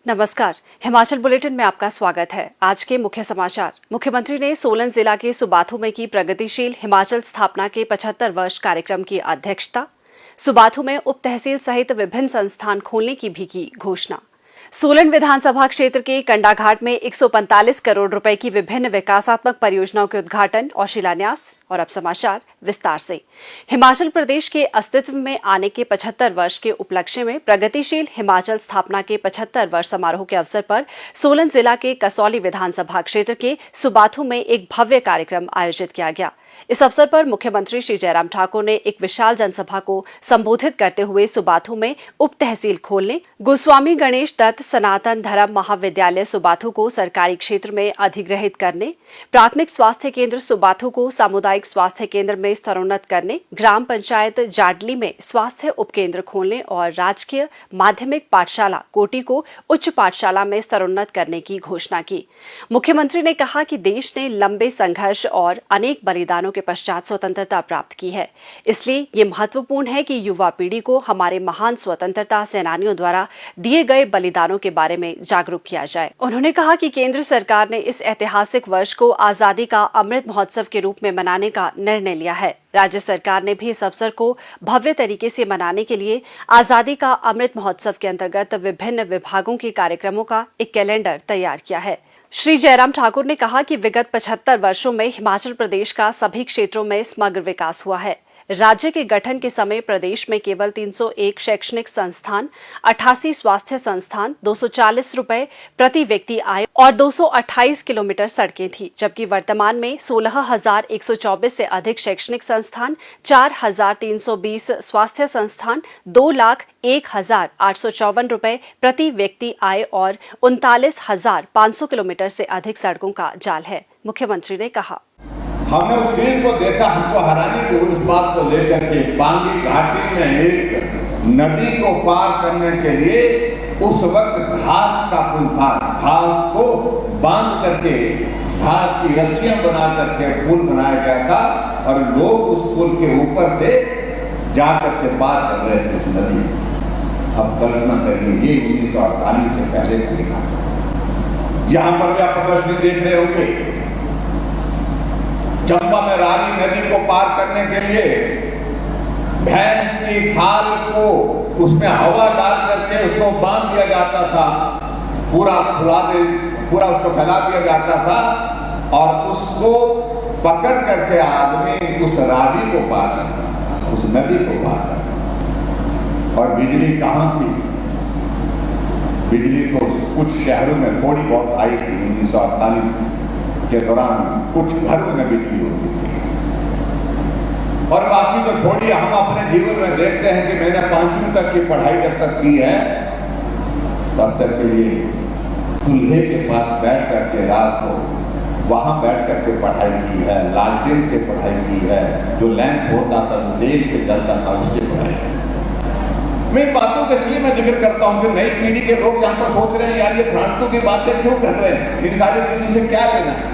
नमस्कार, हिमाचल बुलेटिन में आपका स्वागत है। आज के मुख्य समाचार। मुख्यमंत्री ने सोलन जिला के सुबाथू में की प्रगतिशील हिमाचल स्थापना के 75 वर्ष कार्यक्रम की अध्यक्षता। सुबाथू में उप तहसील सहित विभिन्न संस्थान खोलने की भी की घोषणा। सोलन विधानसभा क्षेत्र के कंडाघाट में 145 करोड़ रुपए की विभिन्न विकासात्मक परियोजनाओं के उद्घाटन और शिलान्यास। और अब समाचार विस्तार से। हिमाचल प्रदेश के अस्तित्व में आने के 75 वर्ष के उपलक्ष्य में प्रगतिशील हिमाचल स्थापना के 75 वर्ष समारोह के अवसर पर सोलन जिला के कसौली विधानसभा क्षेत्र के सुबाथू में एक भव्य कार्यक्रम आयोजित किया गया। इस अवसर पर मुख्यमंत्री श्री जयराम ठाकुर ने एक विशाल जनसभा को संबोधित करते हुए सुबाथू में उप तहसील खोलने, गोस्वामी गणेश दत्त सनातन धर्म महाविद्यालय सुबाथू को सरकारी क्षेत्र में अधिग्रहित करने, प्राथमिक स्वास्थ्य केंद्र सुबाथू को सामुदायिक स्वास्थ्य केंद्र में स्तरोन्नत करने, ग्राम पंचायत जाडली में स्वास्थ्य उपकेंद्र खोलने और राजकीय माध्यमिक पाठशाला कोटी को उच्च पाठशाला में स्तरोन्नत करने की घोषणा की। मुख्यमंत्री ने कहा कि देश ने लंबे संघर्ष और अनेक बलिदानों के पश्चात स्वतंत्रता प्राप्त की है, इसलिए ये महत्वपूर्ण है कि युवा पीढ़ी को हमारे महान स्वतंत्रता सेनानियों द्वारा दिए गए बलिदानों के बारे में जागरूक किया जाए। उन्होंने कहा कि केंद्र सरकार ने इस ऐतिहासिक वर्ष को आजादी का अमृत महोत्सव के रूप में मनाने का निर्णय लिया है। राज्य सरकार ने भी इस अवसर को भव्य तरीके से मनाने के लिए आजादी का अमृत महोत्सव के अंतर्गत विभिन्न विभागों के कार्यक्रमों का एक कैलेंडर तैयार किया है। श्री जयराम ठाकुर ने कहा कि विगत 75 वर्षों में हिमाचल प्रदेश का सभी क्षेत्रों में समग्र विकास हुआ है। राज्य के गठन के समय प्रदेश में केवल 301 शैक्षणिक संस्थान, 88 स्वास्थ्य संस्थान, 240 रुपए प्रति व्यक्ति आय और 228 किलोमीटर सड़कें थी, जबकि वर्तमान में 16,124 से अधिक शैक्षणिक संस्थान, 4,320 स्वास्थ्य संस्थान, 2,01,854 रुपए प्रति व्यक्ति आय और 39,500 किलोमीटर से अधिक सड़कों का जाल है। मुख्यमंत्री ने कहा, हमने उस चीज को देखा, हमको हैरानी को उस बात को लेकर के पांगी घाटी में एक नदी को पार करने के लिए उस वक्त घास का पुल था। घास को बांध करके घास की रस्सियां बना करके पुल बनाया गया था और लोग उस पुल के ऊपर से जाकर के पार कर रहे थे उस नदी। अब कल्पना करिए, ये 1948 से पहले का लिखा था। यहां पर भी आप प्रदर्शनी देख रहे होंगे। चंबा में रावी नदी को पार करने के लिए भैंस की खाल को उसमें हवा डाल करके उसको बांध दिया जाता था, पूरा उसको फैला दिया जाता था और उसको पकड़ करके आदमी उस रावी को पार करता था, उस नदी को पार करता था। और बिजली कहां थी? बिजली तो कुछ शहरों में थोड़ी बहुत आई थी। 1948 के दौरान कुछ घरों में बिजली होती थी और बाकी तो छोड़िए, हम अपने जीवन में देखते हैं कि मैंने 5वीं तक की पढ़ाई जब तक की है तब तक के लिए चूल्हे के पास बैठ करके रात को वहां बैठ करके पढ़ाई की है, लालटेन से पढ़ाई की है, जो लैंप होता था जो देर से जलता था उससे पढ़ाई की। मैं इन बातों के इसलिए मैं जिक्र करता हूं कि नई पीढ़ी के लोग यहाँ पर सोच रहे हैं, यार ये भ्रांतों की बातें क्यों कर रहे हैं, इन सारी चीजों से क्या लेना है।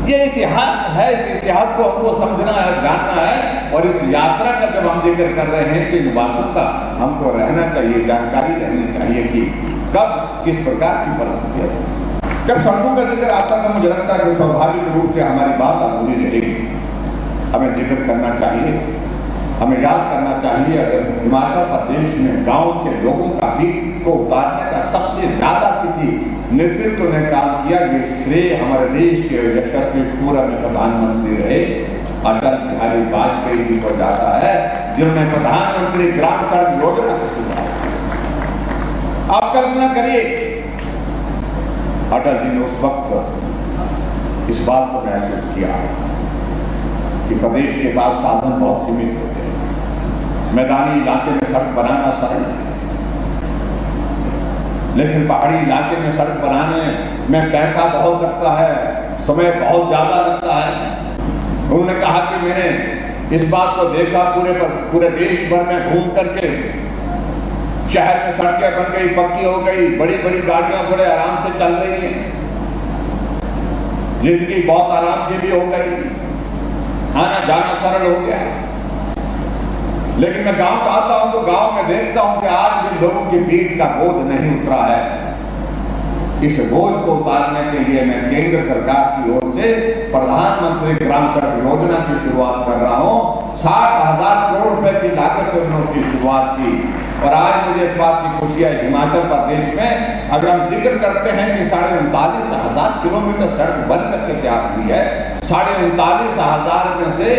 ये इतिहास है, इस इतिहास को हमको समझना है, जानना है और इस यात्रा का जब हम जिक्र कर रहे हैं तो इन बातों का हमको रहना चाहिए, जानकारी रहनी चाहिए कि कब किस प्रकार की परिस्थितियां थी। जब सड़कों का जिक्र आता है मुझे लगता है कि स्वाभाविक रूप से हमारी बात अधूरी रहेगी। हमें जिक्र करना चाहिए, हमें याद करना चाहिए, अगर हिमाचल प्रदेश में गांव के लोगों का हित को उतारने का सबसे ज्यादा किसी नेतृत्व ने काम किया, ये श्रेय हमारे देश के यशस्वी पूर्व प्रधानमंत्री रहे अटल बिहारी वाजपेयी जी को जाता है, जिन्होंने प्रधानमंत्री ग्राम सड़क योजना को शुरू किया। आप कल्पना करिए, अटल जी ने उस वक्त इस बात को महसूस किया कि प्रदेश के पास साधन बहुत सीमित होते हैं, मैदानी इलाके में सड़क बनाना सरल है, लेकिन पहाड़ी इलाके में सड़क बनाने में पैसा बहुत लगता है, समय बहुत ज्यादा लगता है। उन्होंने कहा कि मैंने इस बात को देखा, पूरे देश भर में घूम करके शहर में सड़कें बन गई, पक्की हो गई, बड़ी बड़ी गाड़ियां बड़े आराम से चल रही हैं, जिंदगी बहुत आराम की भी हो गई, आना जाना सरल हो गया। लेकिन मैं गांव आता हूं तो गांव में देखता हूं कि आज भी लोगों की पीठ का बोझ नहीं उतरा है। इस बोझ को उतारने के लिए मैं केंद्र सरकार की ओर से प्रधानमंत्री ग्राम सड़क योजना की शुरुआत कर रहा हूं। 60,000 करोड़ रुपए की लागत से उन्होंने उसकी शुरुआत की। और आज मुझे इस बात की खुशी है, हिमाचल प्रदेश में अगर हम जिक्र करते हैं कि 39,500 किलोमीटर सड़क बन करके तैयार की है, 39,500 में से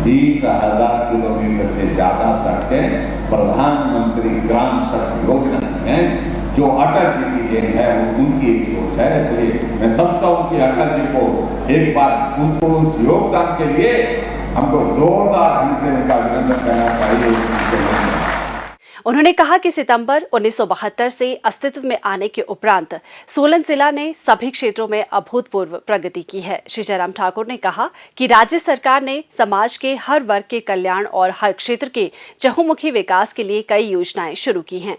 20,000 किलोमीटर से ज्यादा सड़कें प्रधानमंत्री ग्राम सड़क योजना है, जो अटल जी की देन है, उनकी एक सोच है। इसलिए मैं समझता हूं कि अटल जी को एक बार उनको उस योगदान के लिए हमको जोरदार ढंग से उनका अभिनंदन करना चाहिए। उन्होंने कहा कि सितंबर 1972 से अस्तित्व में आने के उपरांत सोलन जिला ने सभी क्षेत्रों में अभूतपूर्व प्रगति की है। श्री जयराम ठाकुर ने कहा कि राज्य सरकार ने समाज के हर वर्ग के कल्याण और हर क्षेत्र के चहुमुखी विकास के लिए कई योजनाएं शुरू की हैं।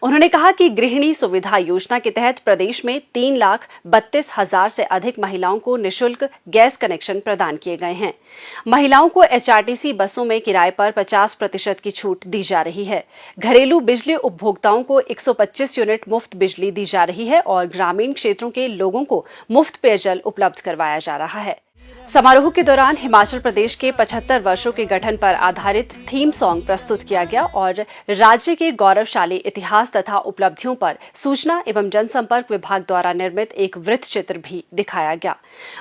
उन्होंने कहा कि गृहिणी सुविधा योजना के तहत प्रदेश में 3,32,000 से अधिक महिलाओं को निःशुल्क गैस कनेक्शन प्रदान किए गए हैं। महिलाओं को एचआरटीसी बसों में किराए पर 50% की छूट दी जा रही है। घरेलू बिजली उपभोक्ताओं को 125 यूनिट मुफ्त बिजली दी जा रही है और ग्रामीण क्षेत्रों के लोगों को मुफ्त पेयजल उपलब्ध करवाया जा रहा है। समारोह के दौरान हिमाचल प्रदेश के 75 वर्षों के गठन पर आधारित थीम सॉन्ग प्रस्तुत किया गया और राज्य के गौरवशाली इतिहास तथा उपलब्धियों पर सूचना एवं जनसंपर्क विभाग द्वारा निर्मित एक वृत्त चित्र भी दिखाया गया।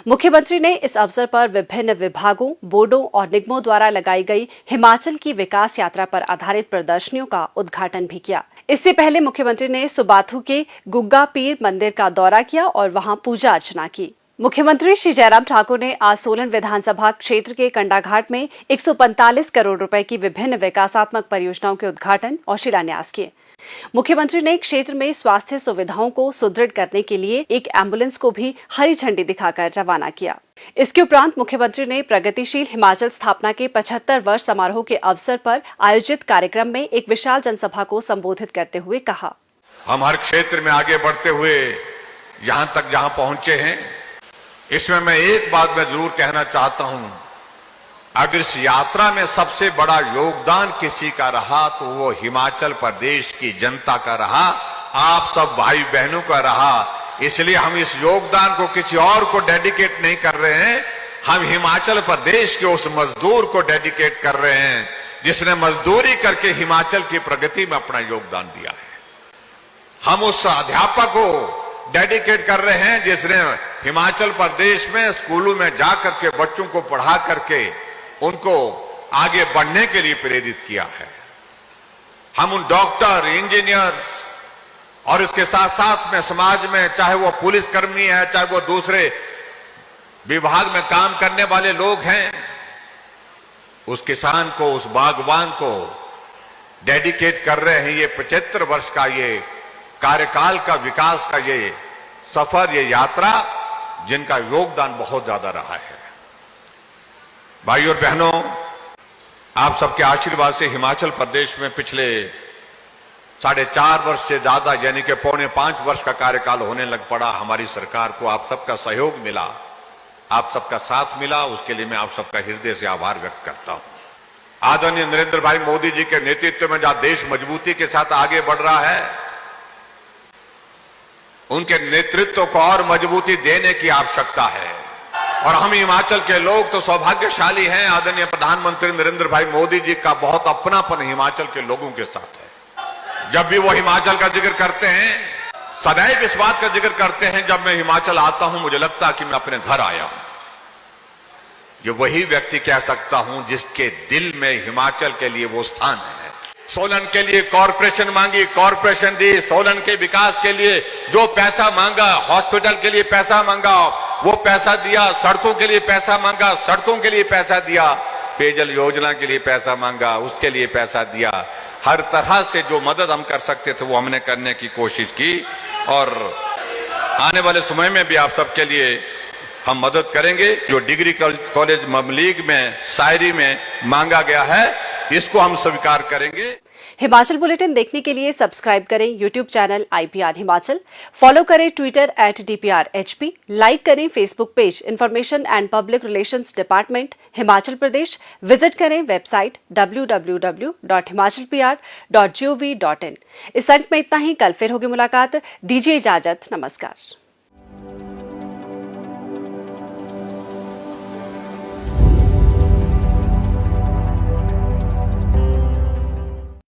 मुख्यमंत्री ने इस अवसर पर विभिन्न विभागों, बोर्डों और निगमों द्वारा लगाई गई हिमाचल की विकास यात्रा पर आधारित प्रदर्शनियों का उद्घाटन भी किया। इससे पहले मुख्यमंत्री ने सुबाथू के गुग्गा पीर मंदिर का दौरा किया और वहां पूजा अर्चना की। मुख्यमंत्री श्री जयराम ठाकुर ने आज सोलन विधानसभा क्षेत्र के कंडाघाट में 145 करोड़ रुपए की विभिन्न विकासात्मक परियोजनाओं के उद्घाटन और शिलान्यास किए। मुख्यमंत्री ने क्षेत्र में स्वास्थ्य सुविधाओं को सुदृढ़ करने के लिए एक एम्बुलेंस को भी हरी झंडी दिखाकर रवाना किया। इसके उपरांत मुख्यमंत्री ने प्रगतिशील हिमाचल स्थापना के 75 वर्ष समारोह के अवसर पर आयोजित कार्यक्रम में एक विशाल जनसभा को संबोधित करते हुए कहा, हम हर क्षेत्र में आगे बढ़ते हुए यहां तक जहां पहुंचे हैं, इसमें मैं एक बात मैं जरूर कहना चाहता हूं, अगर इस यात्रा में सबसे बड़ा योगदान किसी का रहा तो वो हिमाचल प्रदेश की जनता का रहा, आप सब भाई बहनों का रहा। इसलिए हम इस योगदान को किसी और को डेडिकेट नहीं कर रहे हैं, हम हिमाचल प्रदेश के उस मजदूर को डेडिकेट कर रहे हैं जिसने मजदूरी करके हिमाचल की प्रगति में अपना योगदान दिया है। हम उस अध्यापक को डेडिकेट कर रहे हैं जिसने हिमाचल प्रदेश में स्कूलों में जाकर के बच्चों को पढ़ा करके उनको आगे बढ़ने के लिए प्रेरित किया है। हम उन डॉक्टर, इंजीनियर्स और इसके साथ साथ में समाज में चाहे वो पुलिस कर्मी है, चाहे वो दूसरे विभाग में काम करने वाले लोग हैं, उस किसान को, उस बागवान को डेडिकेट कर रहे हैं। ये 75 वर्ष का ये कार्यकाल का विकास का ये सफर, ये यात्रा, जिनका योगदान बहुत ज्यादा रहा है। भाइयों और बहनों, आप सबके आशीर्वाद से हिमाचल प्रदेश में पिछले 4.5 वर्ष से ज्यादा यानी कि 4.25 वर्ष का कार्यकाल होने लग पड़ा। हमारी सरकार को आप सबका सहयोग मिला, आप सबका साथ मिला, उसके लिए मैं आप सबका हृदय से आभार व्यक्त करता हूं। आदरणीय नरेंद्र भाई मोदी जी के नेतृत्व में जहां देश मजबूती के साथ आगे बढ़ रहा है, उनके नेतृत्व को और मजबूती देने की आवश्यकता है। और हम हिमाचल के लोग तो सौभाग्यशाली हैं, आदरणीय प्रधानमंत्री नरेंद्र भाई मोदी जी का बहुत अपनापन हिमाचल के लोगों के साथ है। जब भी वो हिमाचल का जिक्र करते हैं, सदैव इस बात का जिक्र करते हैं, जब मैं हिमाचल आता हूं मुझे लगता है कि मैं अपने घर आया हूं। ये वही व्यक्ति कह सकता हूं जिसके दिल में हिमाचल के लिए वो स्थान है। सोलन के लिए कॉरपोरेशन मांगी, कॉरपोरेशन दी। सोलन के विकास के लिए जो पैसा मांगा, हॉस्पिटल के लिए पैसा मांगा, वो पैसा दिया। सड़कों के लिए पैसा मांगा, सड़कों के लिए पैसा दिया। पेयजल योजना के लिए पैसा मांगा, उसके लिए पैसा दिया। हर तरह से जो मदद हम कर सकते थे वो हमने करने की कोशिश की और आने वाले समय में भी आप सबके लिए हम मदद करेंगे। जो डिग्री कॉलेज ममलीग में, शायरी में मांगा गया है, इसको हम स्वीकार करेंगे। हिमाचल बुलेटिन देखने के लिए सब्सक्राइब करें YouTube channel IPR Himachal, follow करें ट्विटर @DPRHP, लाइक करें Facebook page information and public relations department Himachal Pradesh, visit करें वेबसाइट www.himachalpr.gov.in। इस अंक में इतना ही। कल फिर होगी मुलाकात। दीजिए इजाजत। नमस्कार।